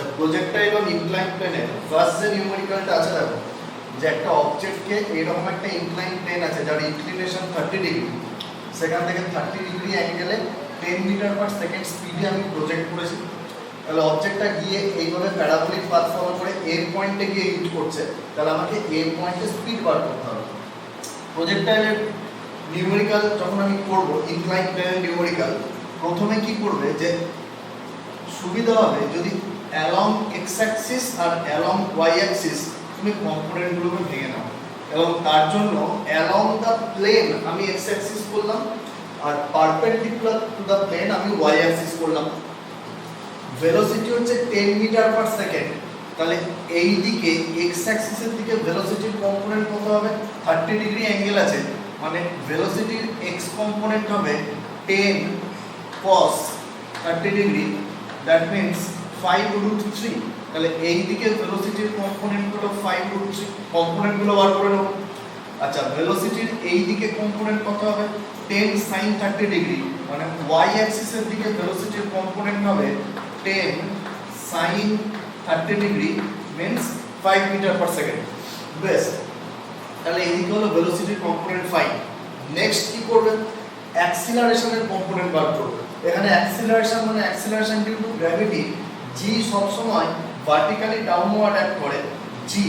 আচ্ছা, projectile on incline প্লেনে first যে নিউমেরিক্যালটা আছে দেখো, যে একটা অবজেক্টকে এরকম একটা ইনক্লাইন প্লেন আছে যার ইনক্লিনেশন 30 ডিগ্রি, সেখান থেকে 30 ডিগ্রি অ্যাঙ্গেলে 10 মিটার পার সেকেন্ড স্পিডে আমি প্রজেক্ট করেছি। তাহলে অবজেক্টটা গিয়ে এইভাবে প্যারাবোলিক পাথ ফলো করে এর পয়েন্টে গিয়ে হিট করছে, তাহলে আমাকে এর পয়েন্টে স্পিড বার করতে হবে। প্রজেক্টাইলের নিউমেরিক্যাল যখন আমি করব, ইনক্লাইন প্লেনের নিউমেরিক্যাল, প্রথমে কি করবে যে সুবিধা হবে যদি অ্যালং এক্স অ্যাক্সিস আর অ্যালং ওয়াই অ্যাক্সিস তুমি কম্পোনেন্টগুলোকে ভেঙে নাও, এবং তার জন্য অ্যালং দ্য প্লেন আমি এক্স অ্যাক্সিস করলাম আর পারপেন্ডিকুলার টু দ্য প্লেন আমি ওয়াই অ্যাক্সিস করলাম। ভেলোসিটি হচ্ছে 10 মিটার পার সেকেন্ড, তাহলে এই দিকে এক্স অ্যাক্সিসের দিকে ভেলোসিটির কম্পোনেন্ট কত হবে? 30 ডিগ্রি অ্যাঙ্গেল আছে, মানে ভেলোসিটির এক্স কম্পোনেন্ট হবে 10 cos 30 ডিগ্রি, দ্যাট মিন্স 5√3। তাহলে এই দিকে ভেলোসিটির কম্পোনেন্ট হলো 5√3, কম্পোনেন্টগুলো বার করে নেব। আচ্ছা, ভেলোসিটির এই দিকে কম্পোনেন্ট কত হবে? 10 sin 30 ডিগ্রি, মানে ওয়াই অ্যাক্সিসের দিকে ভেলোসিটির কম্পোনেন্ট হবে 10 sin 30 degree means 5 metre per second. বেশ, তাহলে এই দিকে হলো ভেলোসিটির কম্পোনেন্ট 5। নেক্সট কি করবে? অ্যাক্সিলারেশনের কম্পোনেন্ট বার করবে। এখানে অ্যাক্সিলারেশন মানে অ্যাক্সিলারেশন ডিউ টু গ্র্যাভিটি, জি সব সময় ভার্টিক্যালি ডাউনওয়ার্ড অ্যাক্ট করে জি,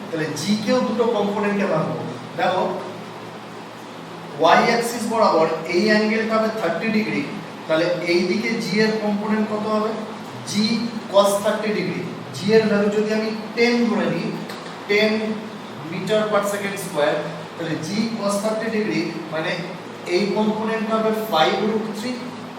তাহলে জি কেও দুটো কম্পোনেন্টে ভাঙবো। দেখো, ওয়াই অ্যাক্সিস বরাবর এই অ্যাঙ্গেলটা হবে 30 ডিগ্রি, তাহলে এই দিকে জি এর কম্পোনেন্ট কত হবে? জি cos 30 ডিগ্রি। জি এর ভ্যালু যদি আমি 10 ধরে নিই, 10 মিটার পার সেকেন্ড স্কয়ার, তাহলে জি cos 30 ডিগ্রি মানে এই কম্পোনেন্ট হবে 5√3,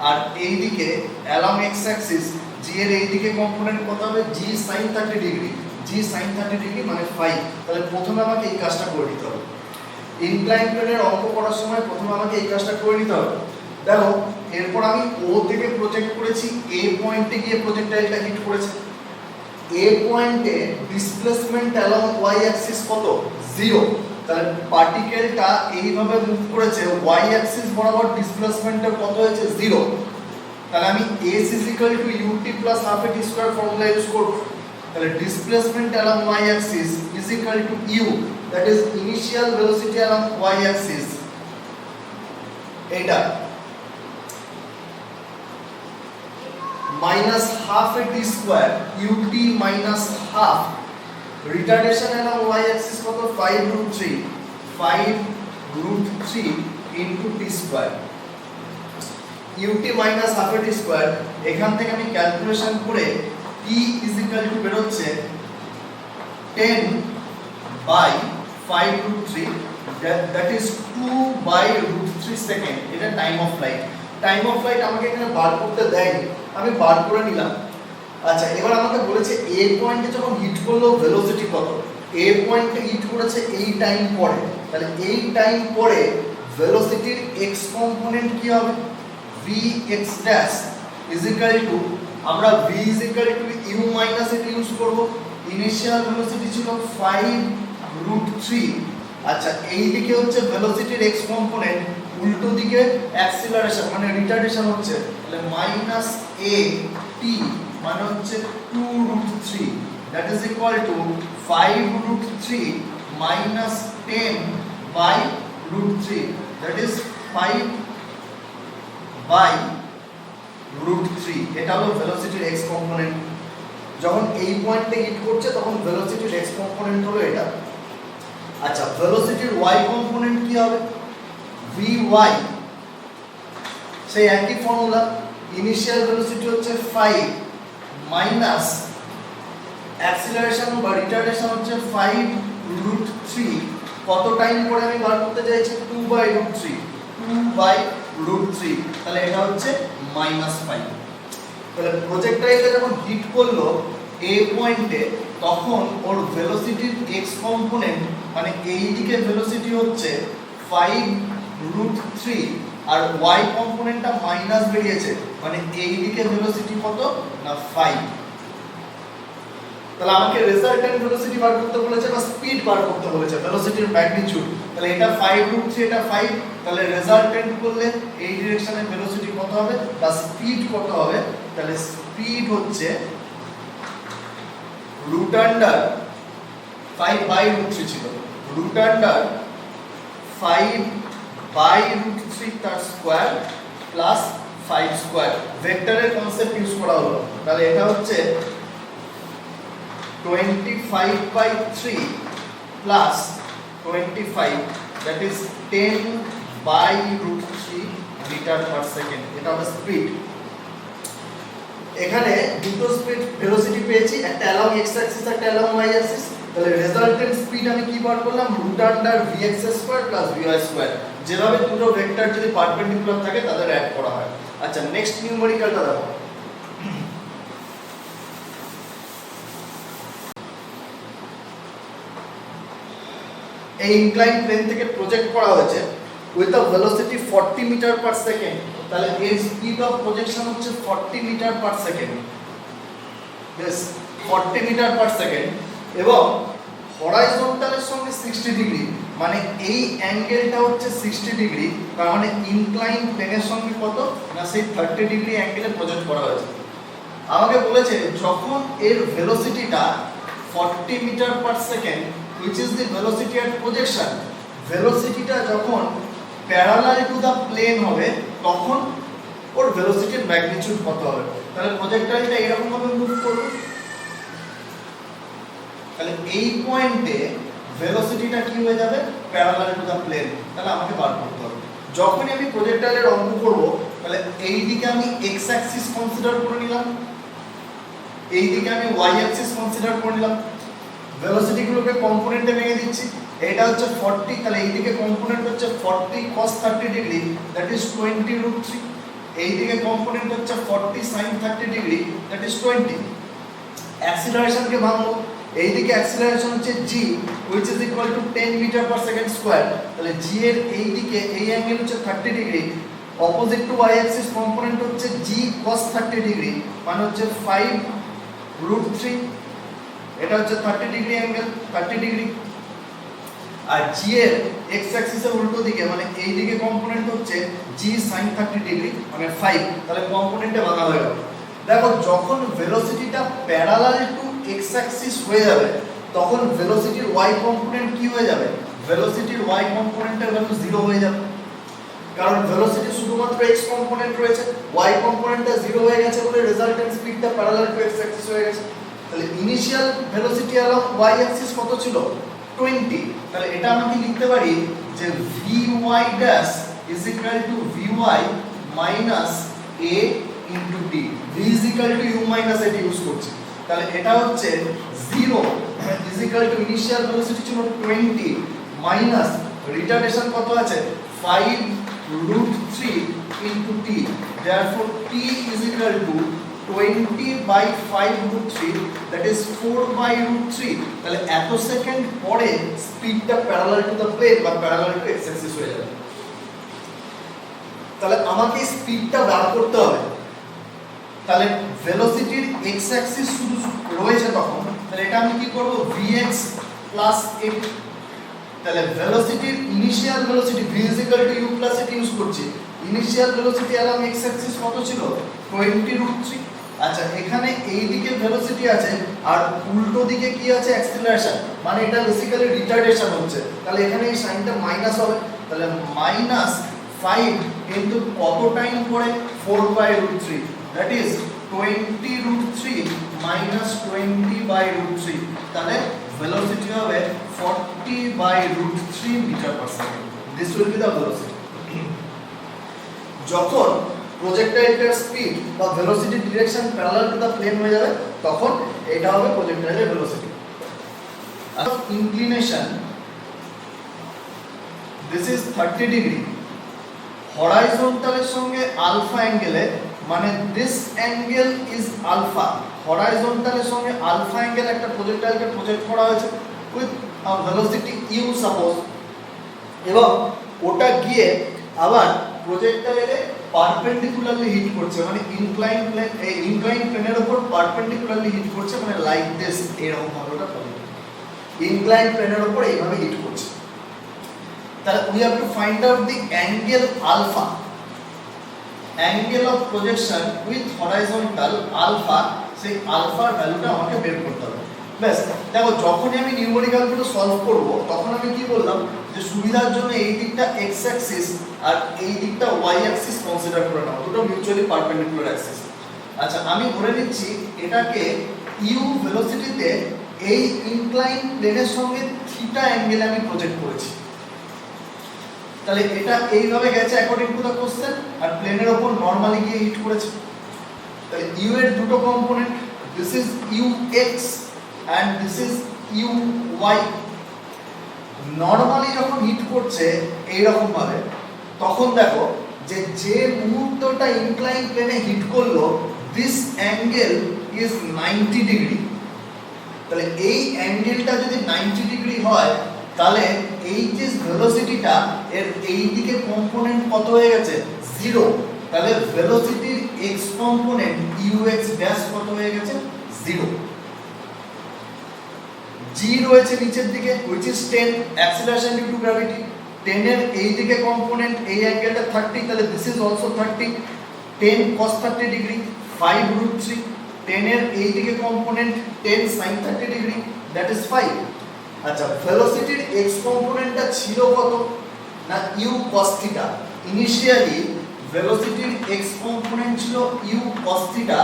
আর এই দিকে অ্যালং এক্স অ্যাক্সিস জি এর এই দিকে কম্পোনেন্ট কত হবে? জি sin 30 ডিগ্রি। জি sin 30 ডিগ্রি মানে 5। তাহলে প্রথমে আমাকে এই কাজটা করে নিতে হবে। ইনক্লাইন প্লেনের অঙ্ক করার সময় প্রথমে আমাকে এই কাজটা করে নিতে হবে। দেখো, এরপর আমি ও থেকে প্রজেক্ট করেছি, এ পয়েন্টে গিয়ে প্রজেক্টাইলটা হিট করেছে। এ পয়েন্টে ডিসপ্লেসমেন্ট অ্যালং ওয়াই অ্যাক্সিস কত? 0। তাহলে পার্টিকেলটা এইভাবে মুভ করেছে, ওয়াই অ্যাক্সিস বরাবর ডিসপ্লেসমেন্টের কত হয়েছে? 0। তাহলে আমি s ut plus half a t square formula use করব। তাহলে displacement along Y axis is equal to u, that is initial velocity along Y axis, এটা minus half a t square ut minus half retardation along y axis কত? 5√3 into t square ut minus half a t square। এখান থেকে আমি calculation করে t is equal to বের হচ্ছে 10 by 5√3, that is 2/√3 second. এটা time of flight. Time of flight আমাকে এখানে বার করতে দেয়নি, আমি বার করে নিলাম। আচ্ছা, এবার আমাকে বলেছে এ পয়েন্টে যখন হিট করলো ভেলোসিটি কত? এ পয়েন্টে হিট করেছে এই টাইম পরে, তাহলে এই টাইম পরে ভেলোসিটির এক্স কম্পোনেন্ট কি হবে? vx dash is equal two, আমরা v is equal to u minus এটা ইউজ করব। ইনিশিয়াল ভেলোসিটি ছিল 5√3। আচ্ছা, এই দিকে হচ্ছে ভেলোসিটির এক্স কম্পোনেন্ট, উল্টো দিকে অ্যাক্সিলারেশন মানে রিটারডেশন হচ্ছে, তাহলে মাইনাস a t মানে হচ্ছে 2√3, that is equal two 5√3 minus 10/√3, that is 5/√3। এটা হলো ভেলোসিটির এক্স কম্পোনেন্ট। যখন এই পয়েন্টে হিট করছে তখন ভেলোসিটির এক্স কম্পোনেন্ট হলো এটা। আচ্ছা, ভেলোসিটির ওয়াই কম্পোনেন্ট কি হবে? vy, সেই একই ফর্মুলা, ইনিশিয়াল ভেলোসিটি হচ্ছে 5 মাইনাস অ্যাক্সিলারেশন বা রিটারডেশন হচ্ছে 5√3। কত টাইম পরে আমি বার করতে চাইছি? 2/√3, তাহলে এটা হচ্ছে -5। তাহলে প্রজেক্টাইলটা যখন হিট করলো এ পয়েন্টে, তখন ওর ভেলোসিটির এক্স কম্পোনেন্ট মানে এই দিকে ভেলোসিটি হচ্ছে 5√3, আর y কম্পোনেন্টটা মাইনাস বেরিয়েছে, মানে এই দিকে ভেলোসিটি কত না 5। তাহলে আমাকে রেজাল্টেন্ট ভেলোসিটি বার করতে বলেছে বা স্পিড বার করতে বলেছে, ভেলোসিটির ম্যাগনিটিউড। তাহলে এটা 5√3, এটা 5, তাহলে রেজাল্টেন্ট করলে এই ডিরেকশনে ভেলোসিটি কত হবে বা স্পিড কত হবে? তাহলে স্পিড হচ্ছে রুট আন্ডার 5 বাই রুট 3 ছিল, রুট আন্ডার 5 বাই রুট 3 তার স্কয়ার প্লাস 5 স্কয়ার ভেক্টরের কনসেপ্ট ইউজ করা হলো। তাহলে এটা হচ্ছে 25 by 3 plus 25, that is 10 by root 3 meter per second। এটা হবে স্পিড। এখানে দুটো স্পিড ভেলোসিটি পেয়েছি, একটা অ্যালং x অ্যাক্সিস একটা অ্যালং y অ্যাক্সিস। তাহলে রেজাল্টেন্ট স্পিড আমি কি বার করলাম, root under vx square plus vy square. যেভাবে দুটো ভেক্টর যদি পারপেন্ডিকুলার থাকে তাদের অ্যাড করা হয়। আচ্ছা, নেক্সট নিউমেরিক্যালটা দেখো। এই ইনক্লাইন প্লেন থেকে প্রজেক্ট করা হয়েছে with a velocity 40 metre per second. তাহলে এর স্পিড অফ প্রজেকশন হচ্ছে 40 metre per second. Yes, 40 metre per second এবং হরাইজন্টালের সঙ্গে 60 ডিগ্রি, মানে এই অ্যাঙ্গেলটা হচ্ছে 60 ডিগ্রি। তার মানে ইনক্লাইন প্লেনের সঙ্গে কত না, সেই 30 ডিগ্রি অ্যাঙ্গেলে প্রজেক্ট করা হয়েছে। আমাকে বলেছে যখন এর ভেলোসিটিটা 40 metre per second which is the velocity at projection, ভেলোসিটিটা যখন প্যারালাল টু দা প্লেন হবে তখন ওর ভেলোসিটির ম্যাগনিটিউড কত হবে। তাহলে প্রজেক্টাইলটা এরকম ভাবে মুভ করবে, তাহলে এই পয়েন্টে ভেলোসিটিটা কি হয়ে যাবে, প্যারালাল টু দা প্লেন। তাহলে আমাকে বার করতে হবে যখনই আমি প্রজেক্টাইলের অঙ্ক করব, তাহলে এই দিকে আমি x অ্যাক্সিস কনসিডার করে নিলাম, এই দিকে আমি y অ্যাক্সিস কনসিডার করে নিলাম। ভেলোসিটি গুলোকে কম্পোনেন্টে ভেঙে দিচ্ছি। এটা হচ্ছে 40, তাহলে এই দিকে কম্পোনেন্ট হচ্ছে 40 cos 30 degree, that is 20 root 3। এই দিকে কম্পোনেন্ট হচ্ছে 40 sin 30 ডিগ্রি, দ্যাট ইজ 20। অ্যাক্সিলারেশনকে ভাঙবো, এই দিকে অ্যাক্সিলারেশন হচ্ছে g which is equal to 10 metre per second square. তাহলে g এর এই দিকে এই অ্যাঙ্গেল হচ্ছে 30 degree, opposite to y axis component হচ্ছে g cos 30 ডিগ্রি, মানে হচ্ছে 5 রুট 3। এটা হচ্ছে 30 ডিগ্রি অ্যাঙ্গেল, 30 ডিগ্রি। আর g এর x অ্যাক্সিসের উল্টো দিকে মানে এই দিকে কম্পোনেন্ট হচ্ছে g sin 30 ডিগ্রি, মানে 5। তাহলে কম্পোনেন্টে ভাঙা হয়ে গেল। দেখো যখন ভেলোসিটিটা প্যারালাল টু x অ্যাক্সিস হয়ে যাবে তখন ভেলোসিটির y কম্পোনেন্ট কি হয়ে যাবে, ভেলোসিটির y কম্পোনেন্টের ভ্যালু 0 হয়ে যাবে। কারণ ভেলোসিটি শুধুমাত্র x কম্পোনেন্ট রয়েছে, y কম্পোনেন্টটা 0 হয়ে গেছে বলে রেজাল্টেন্ট স্পিডটা প্যারালাল টু x অ্যাক্সিস হয়ে গেছে। তাহলে initial velocity along y Axis কত ছিল, 20। তাহলে এটা আমি কি লিখতে পারি যে vy dash is equal two vy minus a into t। v is equal to u minus a use করছি। তাহলে এটা হচ্ছে 0 is equal two initial velocity ছিল 20 মাইনাস রিটার্ডেশন কত আছে 5 root 3 into t, therefore t is equal to 20 by 5 root 3, that is 4 by root 3। তাহলে এত second পরে স্পিডটা প্যারালাল টু দ্য প্লেন বা প্যারালাল টু x অ্যাক্সিস হয়ে যাবে। তাহলে আমাকে স্পিডটা বার করতে হবে। তাহলে ভেলোসিটির x অ্যাক্সিস শুধু রয়েছে তখন, তাহলে এটা আমি কি করব, vx প্লাস a। তাহলে ভেলোসিটির initial velocity v is equal to u plus a use করছি। Initial velocity along x axis কত ছিল, 20 root 3। আচ্ছা, এখানে এই দিকে ভেলোসিটি আছে আর উল্টো দিকে কি আছে, অ্যাক্সিলারেশন, মানে এটা বেসিক্যালি রিটার্ডেশন হচ্ছে। তাহলে এখানে এই সাইনটা মাইনাস হবে। তাহলে মাইনাস 5 ইনটু কত টাইম পরে 4 by root 3, that is 20 root 3 minus 20 by root 3। তাহলে velocity হবে 40 by root 3 meter per second. This will be the velocity. যখন প্রজেক্টাইলটার স্পিড বা velocity direction parallel to the plane হয়ে যাবে তখন এটা হবে প্রজেক্টাইলের ভেলোসিটি। আর ইনক্লিনেশন, দিস ইজ 30 ডিগ্রি হরাইজন্টালের সঙ্গে আলফা অ্যাঙ্গেলে, মানে দিস অ্যাঙ্গেল ইজ আলফা। হরাইজন্টালের সঙ্গে আলফা অ্যাঙ্গেল একটা প্রজেক্টাইলকে প্রজেক্ট করা হয়েছে উইথ ভেলোসিটি ইউ সাপোজ, এবং ওটা গিয়ে আবার প্রজেক্টাইলে পারপেন্ডিকুলারলি হিট করছে, মানে ইনক্লাইন প্লেন, এই ইনক্লাইন প্লেনের উপর পারপেন্ডিকুলারলি হিট করছে, মানে লাইক দিস, এরকম ভাবে ওটা ইনক্লাইন প্লেনের উপর এইভাবে হিট করছে। তাহলে we have to find out the angle alpha, angle of projection with horizontal alpha। সেই আলফার ভ্যালুটা আমাকে বের করতে হবে। ব্যাস। দেখো যখনই আমি নিউমেরিক্যাল গুলো সলভ করব তখন আমি কি বললাম যে সুবিধার জন্য এই দিকটা এক্স অ্যাক্সিস আর এই দিকটা ওয়াই অ্যাক্সিস কনসিডার করে নাও, দুটো মিউচুয়ালি পারপেন্ডিকুলার অ্যাক্সিস। আচ্ছা আমি ধরে নিচ্ছি এটাকে ইউ ভেলোসিটিতে এই ইনক্লাইন প্লেনের সঙ্গে থিটা অ্যাঙ্গেলে আমি প্রজেক্ট করেছি। তাহলে এটা এইভাবে গেছে অ্যাকর্ডিং টু দ্য কোশ্চেন, আর প্লেনের ওপর নরমালি গিয়ে হিট করেছে। তাহলে ইউ এর দুটো component, this is u x and this is uy। Normally যখন হিট করছে এই রকম ভাবে তখন দেখো যে যে মুহূর্তটা ইনক্লাইন প্লেনে হিট করলো দিস অ্যাঙ্গেল ইজ 90 ডিগ্রি। তাহলে এই অ্যাঙ্গেলটা যদি 90 ডিগ্রি হয় তাহলে এই যে ভেলোসিটিটা এর এই দিকে কম্পোনেন্ট কত হয়ে গেছে 0। তাহলে ভেলোসিটির x কম্পোনেন্ট ux ড্যাশ কত হয়ে গেছে 0। g রয়েছে নিচের দিকে which is 10 acceleration due to gravity। 10 এর এই দিকে কম্পোনেন্ট এই অ্যাঙ্গেলটা 30, তাহলে this is also 30। 10 cos 30 degree 5√3। 10 এর এই দিকে component 10 sin 30 degree that is 5। আচ্ছা ভেলোসিটির x কম্পোনেন্টটা ছিল কত না u cos থিটা। ইনিশিয়ালি ভেলোসিটির x কম্পোনেন্ট ছিল u cos থিটা।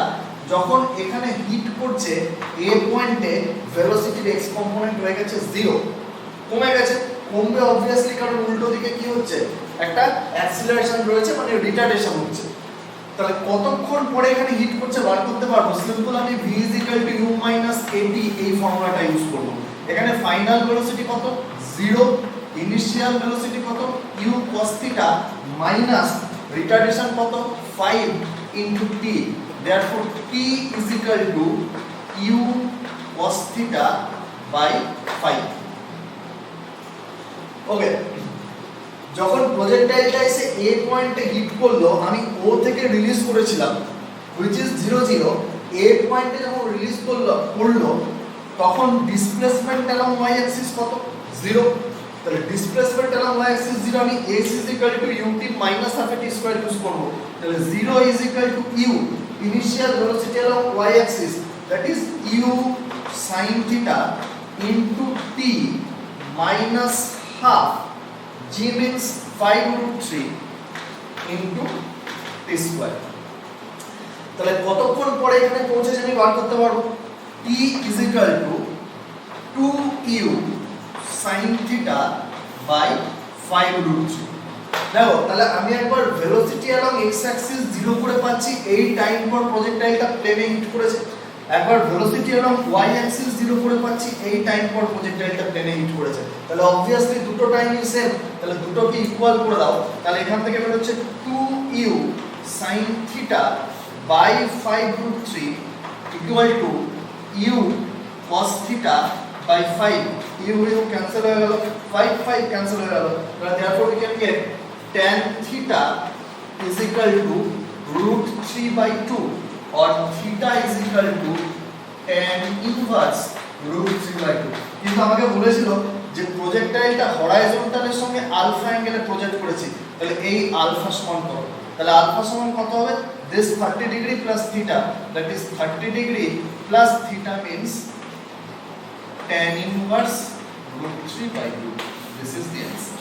যখন এখানে হিট করছে a পয়েন্টে ভেলোসিটির x কম্পোনেন্ট হয়ে গেছে 0, কমে গেছে। কমবে অবভিয়াসলি কারণ উল্টো দিকে কি হচ্ছে একটা অ্যাক্সিলারেশন রয়েছে, মানে রিটার্ডেশন হচ্ছে। তাহলে কতক্ষণ পরে এখানে হিট করছে বার করতে পারবো। সিম্পল আমি v u - at এই ফর্মুলাটা ইউজ করব। এখানে ফাইনাল ভেলোসিটি কত 0, ইনিশিয়াল ভেলোসিটি কত u cos theta minus retardation কত 5 into t। Therefore t is equal to u cos theta by 5। ওকে, যখন প্রজেক্টাইলটা এসে a পয়েন্টে হিট করলো আমি o থেকে রিলিজ করেছিলাম which is 0 0। a পয়েন্টে যখন রিলিজ করলো তখন ডিসপ্লেসমেন্ট along y axis কত 0। তাহলে ডিসপ্লেসমেন্ট along y axis 0, আমি s is equal to ut minus half t square use করব। তাহলে 0 is equal to u initial velocity along y axis, that is u sin theta into t minus half, g means 5√3 into t square। তাহলে কতক্ষণ পরে এখানে পৌঁছেছে আমি বার করতে পারবো। t is equal to 2u sin theta by 5√3। দেখো তাহলে আমি একবার ভেলোসিটি along x axis 0 করে পাচ্ছি, এই টাইম পর প্রজেক্টাইলটা প্লেনে হিট করেছে। একবার ভেলোসিটি along y axis 0 করে পাচ্ছি, এই টাইম পর প্রজেক্টাইলটা প্লেনে হিট করেছে। তাহলে অবভিয়াসলি দুটো টাইমই সেম, তাহলে দুটোকে ইকুয়াল করে দাও। তাহলে এখান থেকে বের হচ্ছে 2u sin theta by 5√3 equal to u cos theta by 5। u cancel হয়ে গেল, 5 ক্যান্সেল হয়ে গেল। therefore we can get tan theta is equal to √3/2 or theta is equal to tan inverse √3/2। কিন্তু আমাকে বলেছিল যে প্রজেক্টাইলটা হরাইজন্টালের সঙ্গে আলফা অ্যাঙ্গেলে প্রজেক্ট করেছি, তাহলে এই আলফা সমান কত। তাহলে আলফা সমান কত হবে this 30 degree plus theta, that is 30 degree plus theta means tan inverse √3/2। This is the answer।